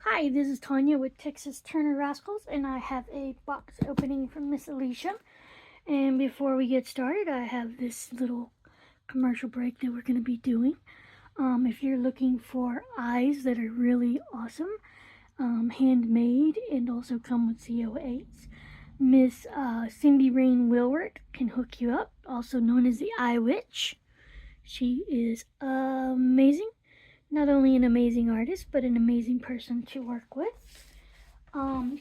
Hi, this is Tanya with Texas Turner Rascals, and I have a box opening from Miss Alicia. And before we get started, I have this little commercial break that we're going to be doing. If you're looking for eyes that are really awesome, handmade, and also come with COAs, Miss Cindy Rain Wilwert can hook you up, also known as the Eye Witch. She is amazing. Not only an amazing artist, but an amazing person to work with.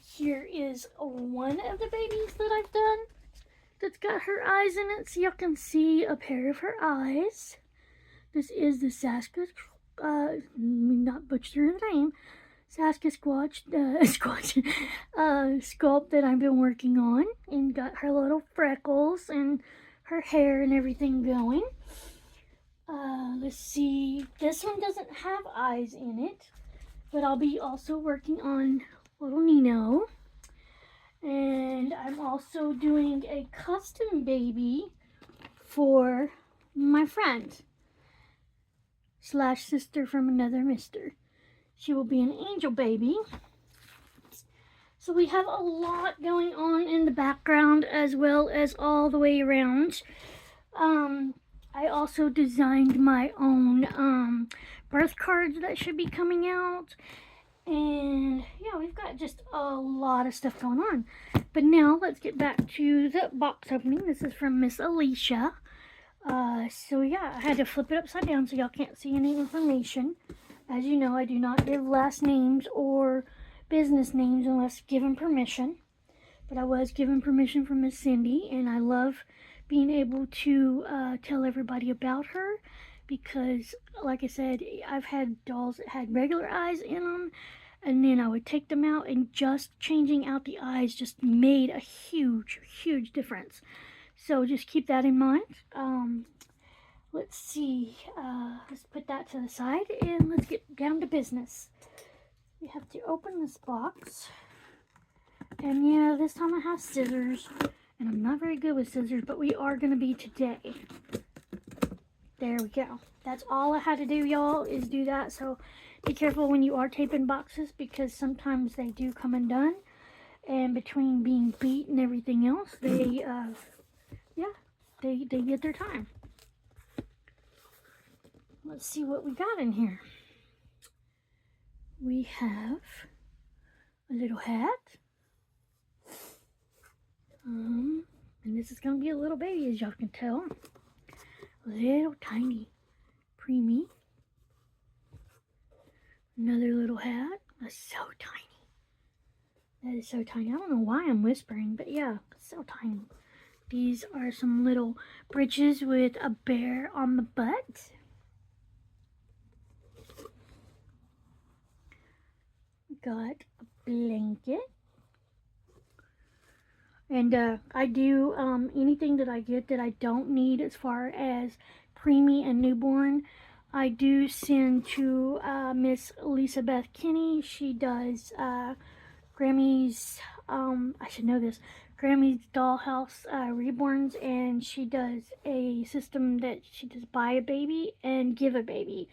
Here is one of the babies that I've done that's got her eyes in it, so you can see a pair of her eyes. This is the not butcher the name, Sasquatch sculpt that I've been working on, and got her little freckles and her hair and everything going. Let's see, this one doesn't have eyes in it, but I'll be also working on little Nino. And I'm also doing a custom baby for my friend / sister from another mister. She will be an angel baby. So we have a lot going on in the background as well as all the way around. I also designed my own birth cards that should be coming out. And yeah, we've got just a lot of stuff going on. But now let's get back to the box opening. This is from Miss Alisha. So yeah, I had to flip it upside down so y'all can't see any information. As you know, I do not give last names or business names unless given permission. But I was given permission from Miss Cindy, and I love being able to tell everybody about her because, like I said, I've had dolls that had regular eyes in them, and then I would take them out, and just changing out the eyes just made a huge, huge difference. So just keep that in mind. Let's see. Let's put that to the side, and let's get down to business. We have to open this box. And yeah, this time I have scissors, and I'm not very good with scissors, but we are going to be today. There we go. That's all I had to do, y'all, is do that. So be careful when you are taping boxes, because sometimes they do come undone. And between being beat and everything else, they get their time. Let's see what we got in here. We have a little hat. And this is going to be a little baby, as y'all can tell. Little tiny preemie. Another little hat. That's so tiny. That is so tiny. I don't know why I'm whispering, but yeah, it's so tiny. These are some little breeches with a bear on the butt. Got a blanket. And I do anything that I get that I don't need as far as preemie and newborn, I do send to Miss Lisa Beth Kinney. She does Grammy's, I should know this, Grammy's Dollhouse Reborns, and she does a system that she does buy a baby and give a baby.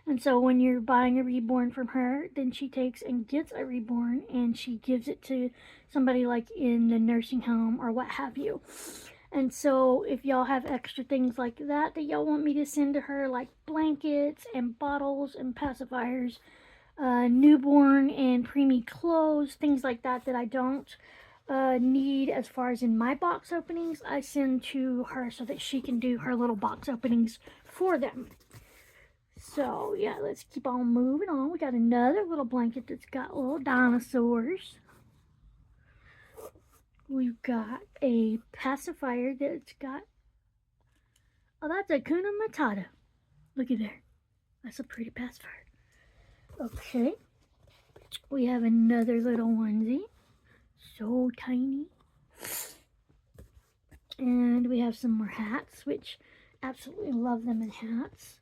And so when you're buying a reborn from her, then she takes and gets a reborn and she gives it to somebody like in the nursing home or what have you. And so if y'all have extra things like that y'all want me to send to her, like blankets and bottles and pacifiers, newborn and preemie clothes, things like that I don't need as far as in my box openings, I send to her so that she can do her little box openings for them. So, yeah, let's keep on moving on. We got another little blanket that's got little dinosaurs. We've got a pacifier that's got... Oh, that's a Kuna Matata. Look at there. That's a pretty pacifier. Okay. We have another little onesie. So tiny. And we have some more hats, which absolutely love them in hats.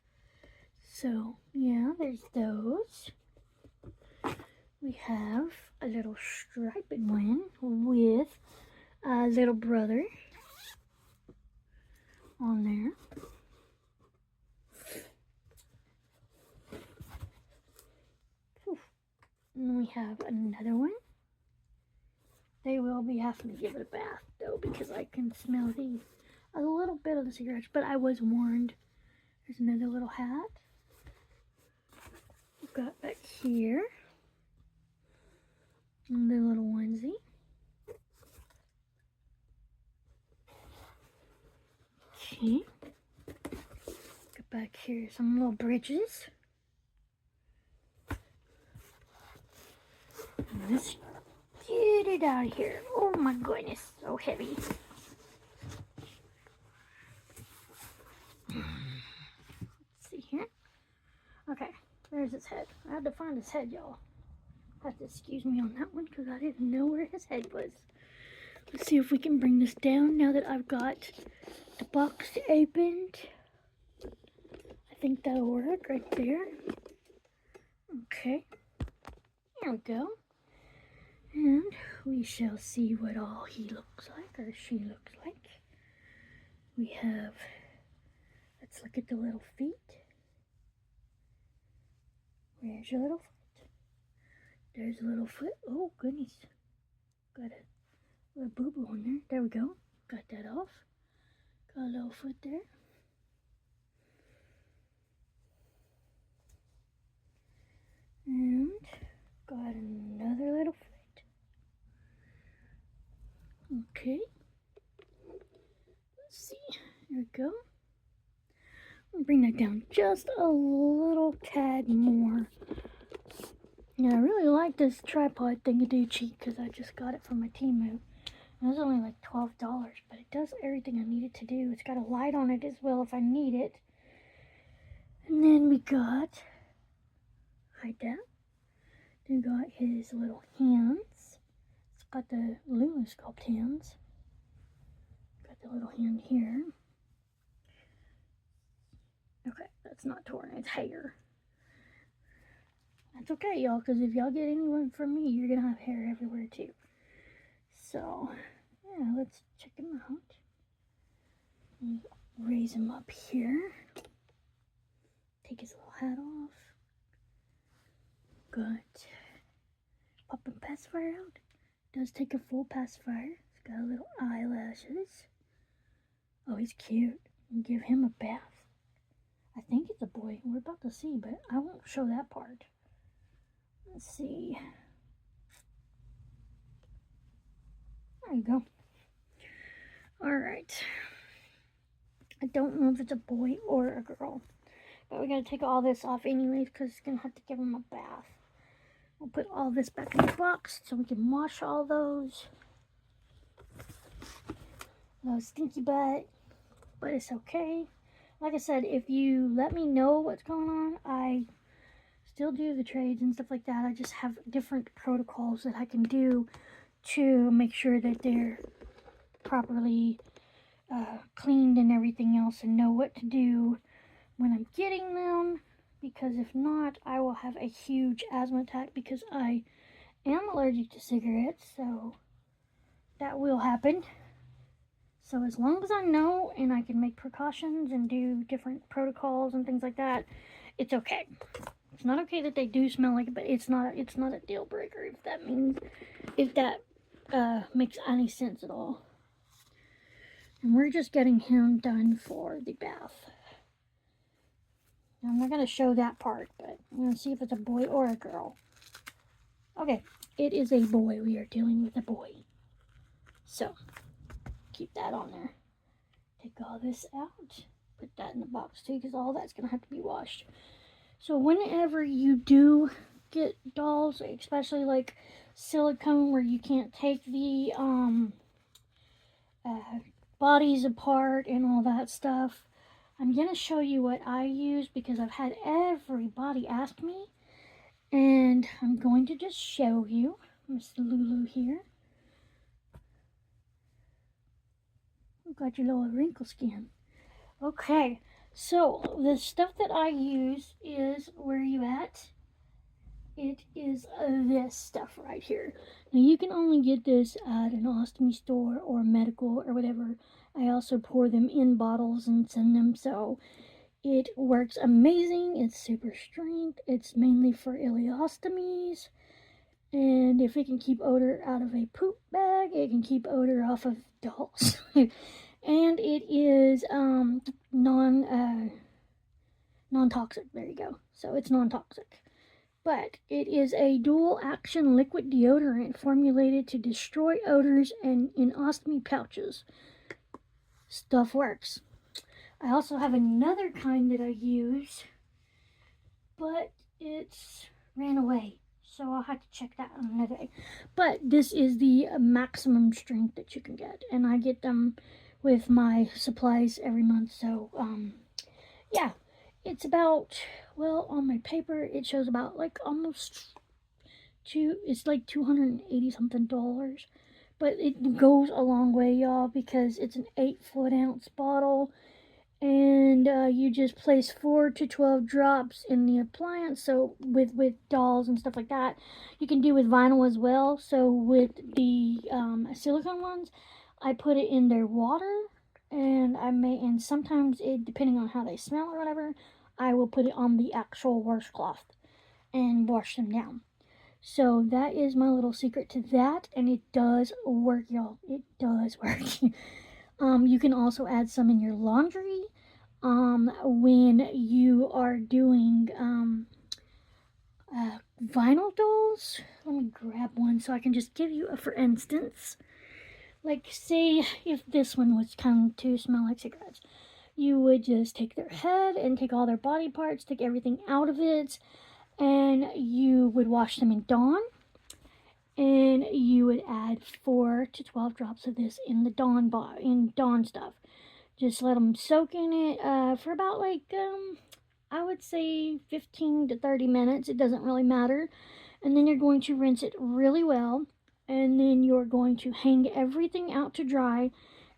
So, yeah, there's those. We have a little striped one with a little brother on there. And we have another one. They will be having to give it a bath though, because I can smell a little bit of the cigarettes, but I was warned. There's another little hat. We've got back here the little onesie. Okay. Get back here, some little bridges. Let's get it out of here. Oh my goodness, so heavy. Let's see here. Okay, there's his head. I had to find his head, y'all. Have to excuse me on that one because I didn't know where his head was. Let's see if we can bring this down now that I've got the box opened. I think that'll work right there. Okay, there we go. And we shall see what all he looks like, or she looks like. We have, let's look at the little feet. Where's your little foot? There's a little foot. Oh, goodness. Got a little boo-boo on there. There we go. Got that off. Got a little foot there. And got another little foot. Okay. Let's see. There we go. I'll bring that down just a little tad more. Yeah, I really like this tripod thingy-do-cheat because I just got it from my Temu. It was only like $12, but it does everything I need it to do. It's got a light on it as well if I need it. And then we got, hide that. Then we got his little hands. It's got the Lulu sculpt hands. Got the little hand here. Okay, that's not torn, it's hair. That's okay, y'all, because if y'all get anyone from me, you're going to have hair everywhere, too. So, yeah, let's check him out. Raise him up here. Take his little hat off. Good. Pop a pacifier out. Does take a full pacifier. He's got a little eyelashes. Oh, he's cute. And give him a bath. I think it's a boy. We're about to see, but I won't show that part. Let's see. There you go. Alright. I don't know if it's a boy or a girl. But we gotta take all this off anyways because it's gonna have to give him a bath. We'll put all this back in the box so we can wash all those. No stinky butt. But it's okay. Like I said, if you let me know what's going on, I still do the trades and stuff like that. I just have different protocols that I can do to make sure that they're properly cleaned and everything else, and know what to do when I'm getting them, because if not, I will have a huge asthma attack because I am allergic to cigarettes, so that will happen. So as long as I know and I can make precautions and do different protocols and things like that, it's okay. It's not okay that they do smell like it, but it's not a deal breaker if that makes any sense at all. And we're just getting him done for the bath. Now, I'm not going to show that part, but I'm going to see if it's a boy or a girl. Okay, it is a boy. We are dealing with a boy. So, keep that on there. Take all this out. Put that in the box too, because all that's going to have to be washed. So whenever you do get dolls, especially like silicone where you can't take the bodies apart and all that stuff, I'm going to show you what I use because I've had everybody ask me, and I'm going to just show you. Miss Lulu here. I've got your little wrinkle skin. Okay, so the stuff that I use is, where are you at? It is this stuff right here. Now you can only get this at an ostomy store or medical or whatever. I also pour them in bottles and send them, so it works amazing. It's super strength. It's mainly for ileostomies. And if it can keep odor out of a poop bag, it can keep odor off of dolls. And it is non-toxic. There you go. So it's non-toxic. But it is a dual action liquid deodorant formulated to destroy odors and in ostomy pouches. Stuff works. I also have another kind that I use, but it's ran away. So I'll have to check that on another day. But this is the maximum strength that you can get. And I get them with my supplies every month. So, yeah. It's about, well, on my paper, it shows about like almost it's like $280 something. But it goes a long way, y'all, because it's an 8-ounce bottle. And you just place 4 to 12 drops in the appliance. So with dolls and stuff like that, you can do with vinyl as well. So with the silicone ones, I put it in their water, and and sometimes it, depending on how they smell or whatever, I will put it on the actual washcloth and wash them down. So that is my little secret to that, and it does work, y'all. It does work. You can also add some in your laundry when you are doing vinyl dolls. Let me grab one so I can just give you a for instance. Like, say if this one was kind to smell like cigarettes, you would just take their head and take all their body parts, take everything out of it, and you would wash them in Dawn. And you would add 4 to 12 drops of this in the Dawn stuff. Just let them soak in it for about like I would say 15 to 30 minutes. It doesn't really matter. And then you're going to rinse it really well, and then you're going to hang everything out to dry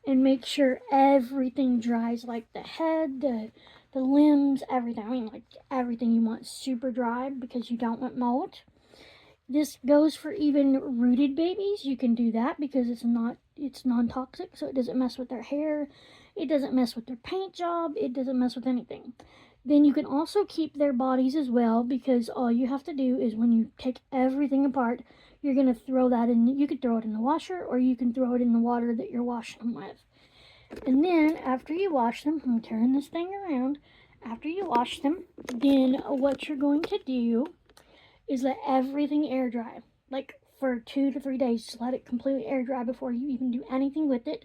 and make sure everything dries, like the head, the limbs, everything. I mean, like everything you want super dry because you don't want mold. This goes for even rooted babies. You can do that because it's non-toxic, so it doesn't mess with their hair. It doesn't mess with their paint job. It doesn't mess with anything. Then you can also keep their bodies as well, because all you have to do is when you take everything apart, you're going to throw that in. You could throw it in the washer, or you can throw it in the water that you're washing them with. And then after you wash them, I'm turning this thing around. After you wash them, then what you're going to do is let everything air dry. Like for 2 to 3 days, just let it completely air dry before you even do anything with it.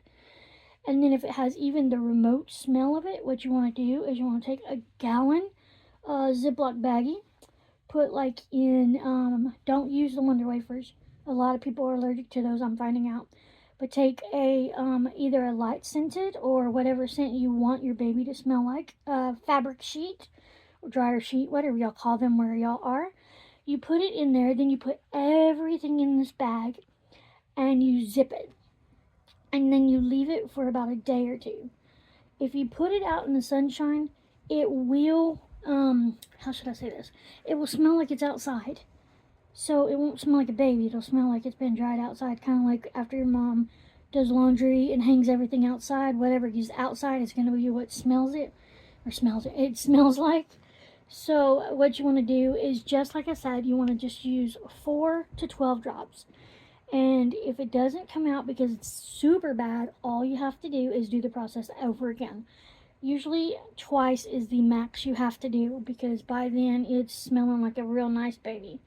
And then if it has even the remote smell of it, what you want to do is you want to take a gallon Ziploc baggie, put like in, don't use the Wonder Wafers. A lot of people are allergic to those, I'm finding out. But take a either a light scented or whatever scent you want your baby to smell like, fabric sheet or dryer sheet, whatever y'all call them where y'all are. You put it in there, then you put everything in this bag and you zip it. And then you leave it for about a day or two. If you put it out in the sunshine, it will, how should I say this? It will smell like it's outside. So it won't smell like a baby. It'll smell like it's been dried outside, kind of like after your mom does laundry and hangs everything outside. Whatever is outside is going to be what smells it, or it smells like. So what you want to do is, just like I said, you want to just use 4 to 12 drops. And if it doesn't come out because it's super bad, all you have to do is do the process over again. Usually twice is the max you have to do, because by then it's smelling like a real nice baby.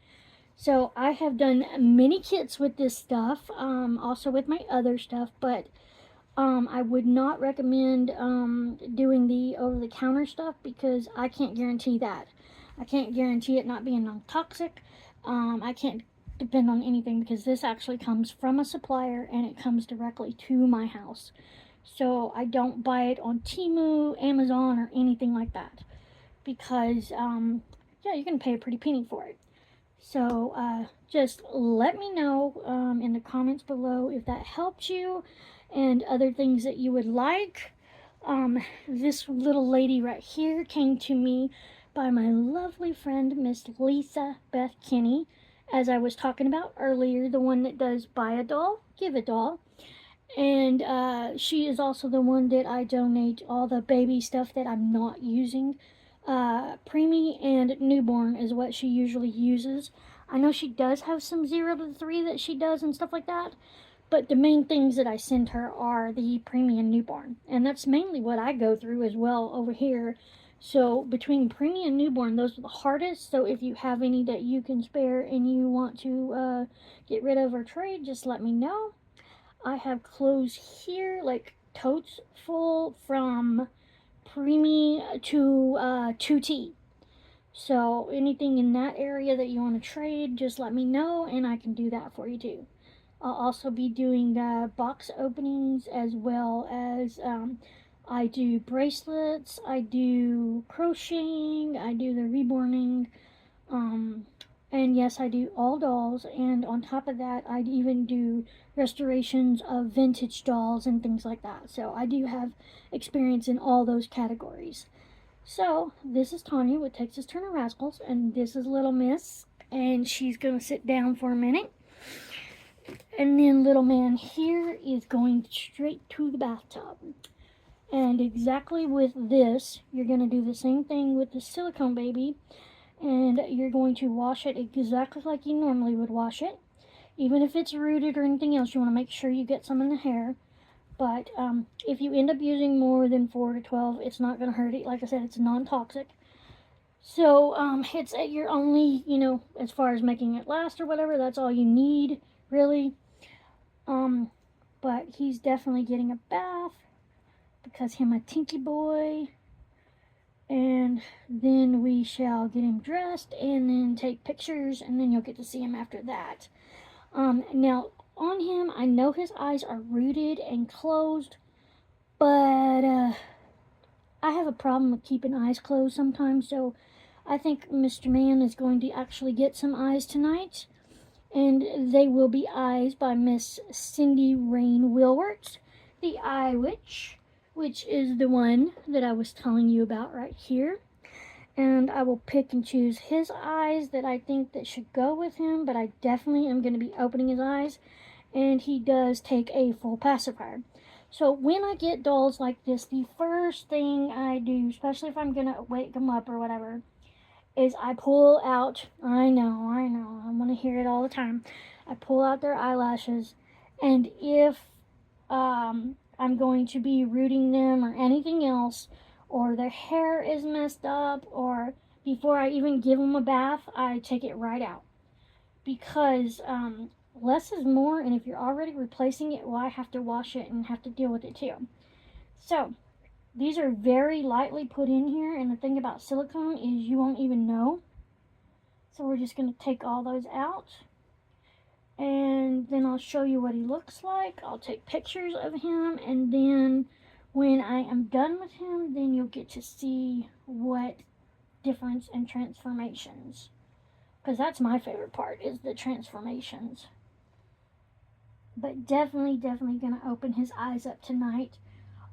So I have done many kits with this stuff, also with my other stuff, but I would not recommend doing the over-the-counter stuff, because I can't guarantee that. I can't guarantee it not being non-toxic. I can't depend on anything, because this actually comes from a supplier and it comes directly to my house. So I don't buy it on Temu, Amazon, or anything like that, because yeah, you're gonna pay a pretty penny for it. So just let me know in the comments below if that helped you, and other things that you would like. This little lady right here came to me by my lovely friend Miss Lisa Beth Kinney, as I was talking about earlier, the one that does buy a doll, give a doll. And she is also the one that I donate all the baby stuff that I'm not using. Preemie and newborn is what she usually uses. I know she does have some 0 to 3 that she does and stuff like that, but the main things that I send her are the preemie and newborn. And that's mainly what I go through as well over here. So between preemie and newborn, those are the hardest. So if you have any that you can spare and you want to get rid of or trade, just let me know. I have clothes here, like totes full from preemie to 2T. So anything in that area that you want to trade, just let me know and I can do that for you too. I'll also be doing box openings as well as I do bracelets, I do crocheting, I do the reborning, and yes, I do all dolls. And on top of that, I even do restorations of vintage dolls and things like that. So I do have experience in all those categories. So this is Tanya with Texas Turner Rascals, and this is Little Miss, and she's gonna sit down for a minute. And then little man here is going straight to the bathtub. And exactly with this, you're going to do the same thing with the silicone baby. And you're going to wash it exactly like you normally would wash it. Even if it's rooted or anything else, you want to make sure you get some in the hair. But if you end up using more than 4 to 12, it's not going to hurt it. Like I said, it's non-toxic. So it's at your only, as far as making it last or whatever, that's all you need, really. But he's definitely getting a bath because him a tinky boy. And then we shall get him dressed and then take pictures, and then you'll get to see him after that. Now on him, I know his eyes are rooted and closed, but I have a problem with keeping eyes closed sometimes, so I think Mr. Man is going to actually get some eyes tonight. And they will be eyes by Miss Cindy Rain Wilwert, the Eye Witch, which is the one that I was telling you about right here. And I will pick and choose his eyes that I think that should go with him, but I definitely am going to be opening his eyes. And he does take a full pacifier. So when I get dolls like this, the first thing I do, especially if I'm going to wake them up or whatever, is I pull out, I know, I want to hear it all the time. I pull out their eyelashes, and if I'm going to be rooting them or anything else, or their hair is messed up, or before I even give them a bath, I take it right out. Because less is more, and if you're already replacing it, well, I have to wash it and have to deal with it too. So these are very lightly put in here, and the thing about silicone is you won't even know. So we're just going to take all those out, and then I'll show you what he looks like. I'll take pictures of him, and then when I am done with him, then you'll get to see what difference and transformations. Because that's my favorite part, is the transformations. But definitely going to open his eyes up tonight.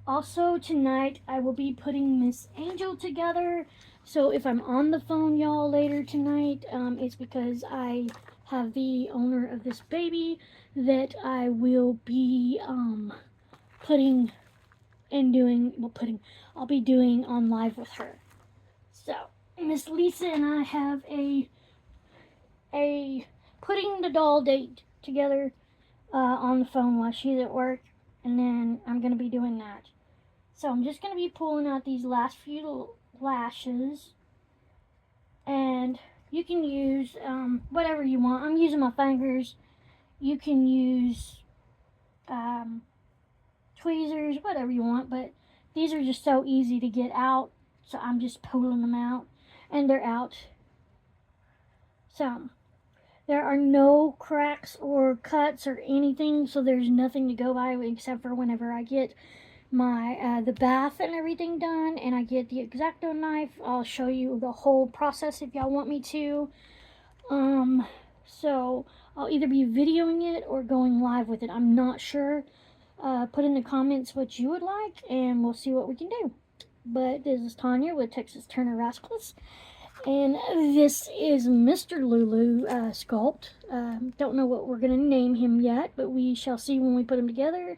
Also, tonight, I will be putting Miss Angel together. So if I'm on the phone, y'all, later tonight, it's because I have the owner of this baby that I will be putting and doing, I'll be doing on live with her. So, Miss Lisa and I have a putting the doll date together on the phone while she's at work. And then I'm going to be doing that. So I'm just going to be pulling out these last few lashes. And you can use whatever you want. I'm using my fingers. You can use tweezers, whatever you want. But these are just so easy to get out. So I'm just pulling them out. And they're out. So there are no cracks or cuts or anything. So there's nothing to go by except for whenever I get my the bath and everything done and I get the X-Acto knife. I'll show you the whole process if y'all want me to. So I'll either be videoing it or going live with it. I'm not sure. Put in the comments what you would like and we'll see what we can do. But this is Tanya with Texas Turner Rascals. And this is Mr. Lulu sculpt. Don't know what we're going to name him yet, but we shall see when we put him together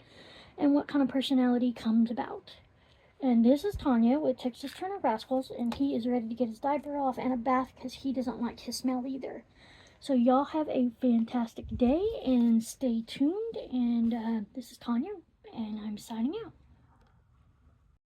and what kind of personality comes about. And this is Tanya with Texas Turner Rascals, and he is ready to get his diaper off and a bath because he doesn't like his smell either. So y'all have a fantastic day and stay tuned. And this is Tanya, and I'm signing out.